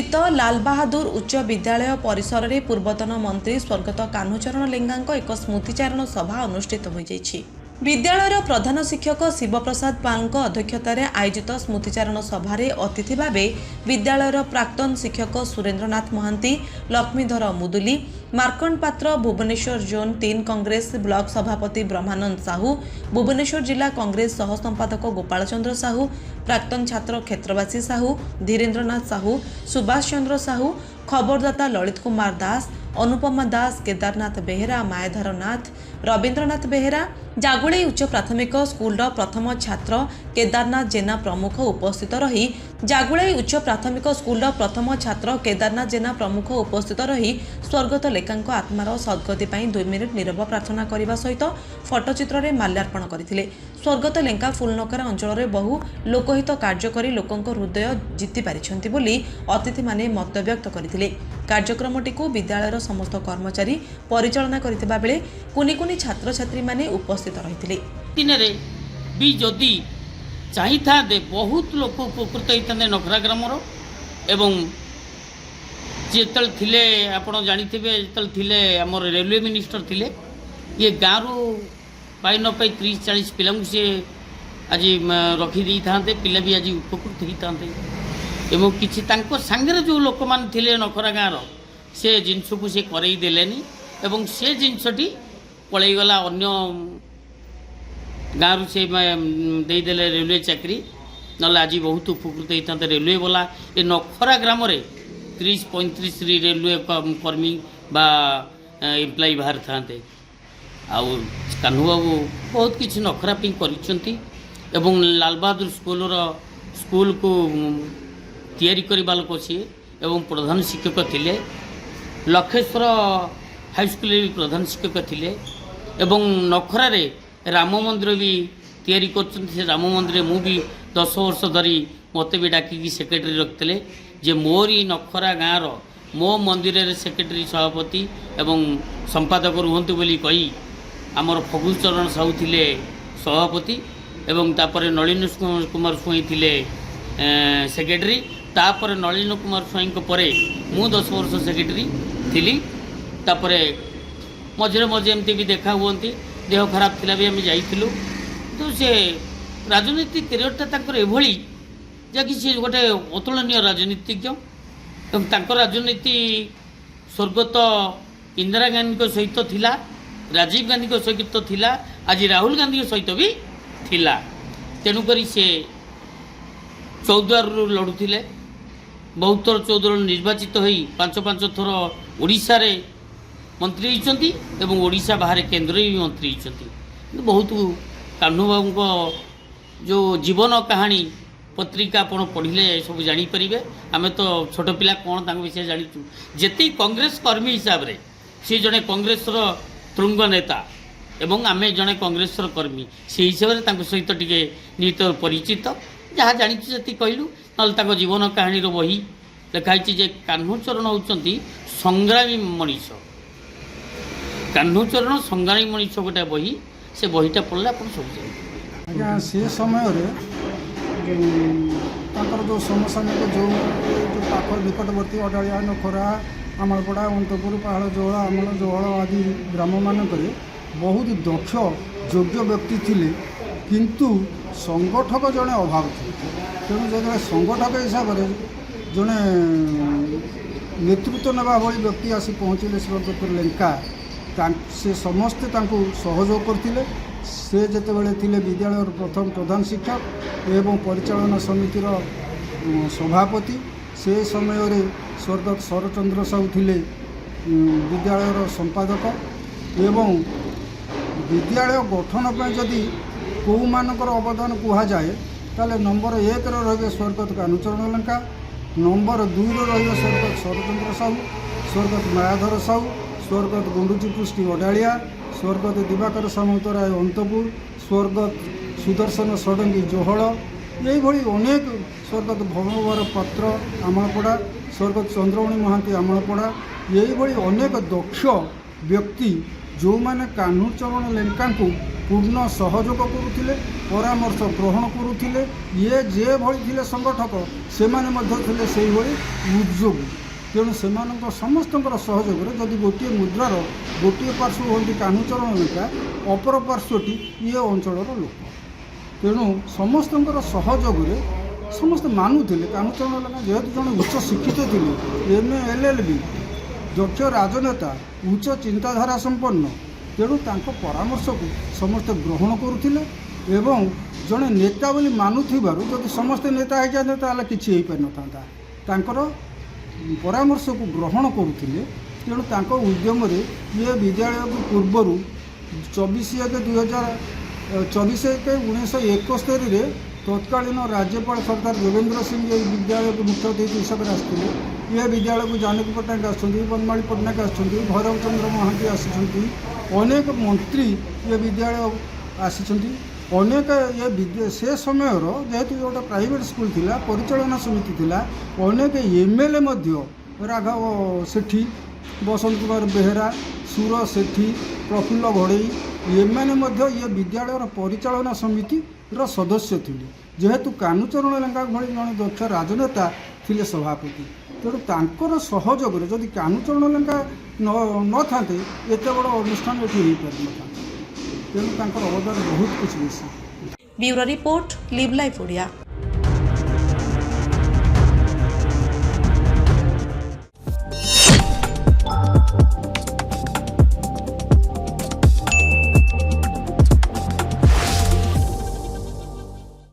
स्थित लाल बहादुर उच्च विद्यालय परिसर में पूर्वतन मंत्री स्वर्गत कान्हूचरण लेंगा एक स्मृतिचारण सभा अनुष्ठित हो जाइछि। विद्यालयर प्रधान शिक्षक शिवप्रसाद पाल अध्यक्षतार आयोजित स्मृतिचारण सभारे अतिथि भावे विद्यालयर प्राक्तन शिक्षक सुरेन्द्रनाथ महांती, लक्ष्मीधर मुदुली, मार्कंड पात्र, भुवनेश्वर जोन 3 कांग्रेस ब्लॉक सभापति ब्रह्मानंद साहू, भुवनेश्वर जिला कांग्रेस सह संपादक गोपाल चंद्र साहू, प्राक्तन छात्र क्षेत्रवासी साहू, धीरेन्द्रनाथ साहू, सुभाष चंद्र साहू, खबरदाता ललित कुमार दास, अनुपमा दास, केदारनाथ बेहेरा, मायाधर नाथ, रवीन्द्रनाथ बेहेरा, जागुड़े उच्च प्राथमिक स्कूल प्रथम छात्र केदारनाथ जेना प्रमुख उपस्थित रही जागुड़े उच्च प्राथमिक स्कूल प्रथम छात्र केदारनाथ जेना प्रमुख उपस्थित रही स्वर्गत लेखांक आत्मार सद्गति 2 मिनिट नीरव प्रार्थना करने सहित फटोचित्र में माल्यार्पण करते। स्वर्गत लेंका फुलनकरा अंचल में बहु लोकहित कार्य कर लोकों हृदय जीति पारिछंती बोली अतिथि माने मत व्यक्त करते। कार्यक्रमटी को विद्यालयर समस्त कर्मचारी परिचालना करथिबा बेले कुनी कुनी छात्र छात्री माने उपस्थित रहिथिले। दिन रे भी जदि चाहि था दे बहुत लोक उपकृत होइतने नखरा ग्रामर एवं जेतल थिले आपण जानिथिबे जेतल थिले हमर रेलवे मिनिस्टर थिले ये गाँव पाई न पाई 30-40 पिला से आज रखी दी थांते पिला भी आज उपकृत होई थांते एवं किछि तांको संगे जो लोक मान थिले नखरा गाँव से जिनस को से करई देलेनी एवं से जिनसटी पलई गला अन्य गाँव से देदेले रेलवे चाकरी ना आज बहुत उपकृत होता रेलवे वाला ये नखरा ग्राम 30-35 रेलवे कर्मी बा एम्प्लॉय बाहर था कान्हू बाबू बहुत किसी नखरा कर लाल बहादुर स्कूल को तैयारी करवा लोक सी एवं प्रधान शिक्षक थिले लखेश्वर हाईस्कूल भी प्रधान शिक्षक थिले एवं नखरा रे राम मंदिर भी तैयारी कर राम मंदिर मु भी 10 वर्ष धरी मत भी डाकिकी सेक्रेटरी रखते जे मोरी नखरा गाँव मो मंदिर सेक्रेटरी सभापति एवं संपादक रुहतु बोली कही आमर फगुचरण साहू थिले सभापति एवं तापर नलिन कुमार स्वाई थिले सेक्रेटरी तापर नलिन कुमार स्वाई परे मु 10 वर्ष सेक्रेटरी थिली तापर मझे मझे एमती भी देखा हुंती देह खराब थिला भी आम जाइलु तो से राजनीति कैरियरटा एभली जहाँकि सी गोटे अतुलनीय राजनीतिज्ञ एवं तांकर राजनीति स्वर्गत इंदिरा गांधी सहित थिला राजीव गांधी सहित थिला आज राहुल गांधी सहित भी थिला तेणुक से 14 लड़ुले बहुत थर 14 निर्वाचित हो 5-5 थर ओडिशा रे मंत्री होती एवं ओडिशा बाहर केंद्र भी मंत्री होती बहुत कान्हू बाबू जो जीवन कहानी पत्रिका आपण पढ़ले सब जानीपारे आम तो छोट पिला कौन तक विषय जाचु जिते कांग्रेस कर्मी हिसाब से सी जड़े कांग्रेस तुंग नेता एवं आम जड़े कांग्रेस कर्मी से हिसाब से सहित टे निहित परिचित जहाँ जाचु जी कहलु ना जीवन कहानी बही लिखाई जे कान्हूचरण होती संग्रामी मनीष कान्हूचरण संग्रामी मनीष गोटे बही से बहीटा पढ़ले आप सब आज्ञा से समय जो समसामयिक जो पाख निकटवर्ती अडाड़िया नखरा आमलपड़ा अंतपुर पहाड़ जोहड़ आमल जोहड़ आदि ग्राम मानक बहुत दक्ष योग्य व्यक्ति थिले किंतु संगठक जड़े अभाव थे तेणु जो संगठक हिसाब से जड़े नेतृत्व नेबा भली व्यक्ति आसी पहुँचले स्वर्गत लेंका से समस्ते सहयोग करते से जितेबाला थिले विद्यालय प्रथम प्रधान शिक्षक एवं परिचालना समितिर सभापति से समय रे स्वर्गत शरचंद्र साहू थिले विद्यालयर संपादक एवं विद्यालय गठन पर जदि कौ मानकर अवदान कह जाए ताले नंबर 1 रे स्वर्गत कान्हूचरण लेंका, नंबर 2 रे स्वर्गत शरचंद्र साहू, स्वर्गत मायाधर साहू, स्वर्गत गुंडुची पृष्टि अडाड़िया, स्वर्गत दिवाकर सामंतराय अंतपुर, स्वर्गत सुदर्शन षडंगी जोहड़ यही अनेक स्वर्गत भवनवर पत्र आमलपड़ा, स्वर्गत चंद्रमणि महांती आमलपड़ा यही अनेक दक्ष व्यक्ति जो माने कान्हूचरण लेंका ପୂର୍ଣ୍ଣ ସହଯୋଗ କରୁଥିଲେ, ପରାମର୍ଶ ଗ୍ରହଣ କରୁଥିଲେ। ଇଏ ଯେଭଳି ଥିଲେ ସଂଗଠକ ସେମାନେ ମଧ୍ୟ ଥିଲେ ସେଇଭଳି ଉଦ୍ଯୋଗୀ। ତେଣୁ ସେମାନଙ୍କ ସମସ୍ତଙ୍କର ସହଯୋଗରେ ଯଦି ଗୋଟିଏ ମୁଦ୍ରାର ଗୋଟିଏ ପାର୍ଶ୍ୱ ହୁଅନ୍ତି କାହ୍ନୁଚରଣ ଲେଙ୍କା, ଅପର ପାର୍ଶ୍ୱଟି ଇଏ ଅଞ୍ଚଳର ଲୋକ। ତେଣୁ ସମସ୍ତଙ୍କର ସହଯୋଗରେ ସମସ୍ତେ ମାନୁଥିଲେ କାହ୍ନୁଚରଣ ଲେଙ୍କା ଯେହେତୁ ଜଣେ ଉଚ୍ଚ ଶିକ୍ଷିତ ଥିଲେ, MA LLB, ଦକ୍ଷ ରାଜନେତା, ଉଚ୍ଚ ଚିନ୍ତାଧାରା ସମ୍ପନ୍ନ। ତେଣୁ ତାଙ୍କ ପରାମର୍ଶକୁ ସମସ୍ତେ ଗ୍ରହଣ କରୁଥିଲେ ଏବଂ ଜଣେ ନେତା ବୋଲି ମାନୁଥିବାରୁ ଯଦି ସମସ୍ତେ ନେତା ହେଇଯାଆନ୍ତେ ତାହେଲେ କିଛି ହେଇପାରିନଥାନ୍ତା। ତାଙ୍କର ପରାମର୍ଶକୁ ଗ୍ରହଣ କରୁଥିଲେ। ତେଣୁ ତାଙ୍କ ଉଦ୍ୟମରେ ଇଏ ବିଦ୍ୟାଳୟକୁ ପୂର୍ବରୁ 24/1/1971ରେ ତତ୍କାଳୀନ ରାଜ୍ୟପାଳ ସରଦାର ଯୋଗେନ୍ଦ୍ର ସିଂ ଏ ବିଦ୍ୟାଳୟକୁ ମୁଖ୍ୟ ଅତିଥି ହିସାବରେ ଆସିଥିଲେ। ଏ ବିଦ୍ୟାଳୟକୁ ଜାନକୀ ପଟ୍ଟନାୟକ ଆସିଛନ୍ତି, ବନମାଳୀ ପଟ୍ଟନାୟକ ଆସିଛନ୍ତି, ଭୈରବ ଚନ୍ଦ୍ର ମହାନ୍ତି ଆସିଛନ୍ତି, ଅନେକ ମନ୍ତ୍ରୀ ଏ ବିଦ୍ୟାଳୟ ଆସିଛନ୍ତି। ଅନେକ ସେ ସମୟର ଯେହେତୁ ଗୋଟେ ପ୍ରାଇଭେଟ୍ ସ୍କୁଲ ଥିଲା, ପରିଚାଳନା ସମିତି ଥିଲା, ଅନେକ MLA ମଧ୍ୟ ରାଘବ ସେଠୀ, ବସନ୍ତ କୁମାର ବେହେରା, ସୁର ସେଠୀ, ପ୍ରଫୁଲ୍ଲ ଘଡ଼େଇ ଏମାନେ ମଧ୍ୟ ଏ ବିଦ୍ୟାଳୟର ପରିଚାଳନା ସମିତିର ସଦସ୍ୟ ଥିଲେ। ଯେହେତୁ କାହ୍ନୁଚରଣ ଲେଙ୍କା ଭଳି ଜଣେ ଦକ୍ଷ ରାଜନେତା ଥିଲେ ସଭାପତି, ତେଣୁ ତାଙ୍କର ସହଯୋଗରେ ଯଦି କାହ୍ନୁଚରଣ ଲେଙ୍କା ନଥାନ୍ତେ ଏତେ ବଡ଼ ଅନୁଷ୍ଠାନ ଏଠି ହେଇପାରିନଥାନ୍ତା। ତେଣୁ ତାଙ୍କର ଅବଦାନ ବହୁତ କିଛି ବେଶୀ। Bureau report, live life Odia.